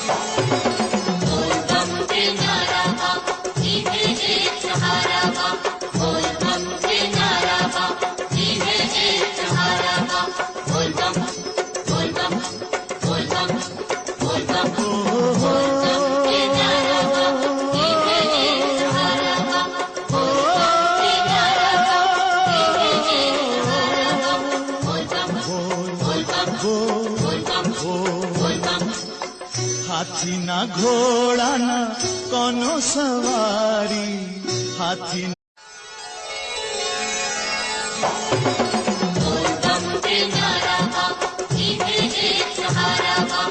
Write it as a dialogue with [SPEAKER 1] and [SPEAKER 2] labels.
[SPEAKER 1] बोल बम के नारा बा, इहे एक सहारा बा। बोल बम के नारा बा, इहे एक सहारा बा। बोल बम, बोल बम, बोल बम, बोल बम, बोल बम के नारा बा, इहे एक सहारा बा। बोल बम के नारा बा, इहे एक सहारा बा। बोल बम, बोल बम, बोल बम, बोल बम।
[SPEAKER 2] हाथी ना घोड़ा ना कोनो सवारी, हाथी
[SPEAKER 1] बोल बम के नारा बा, इहे एक सहारा बा।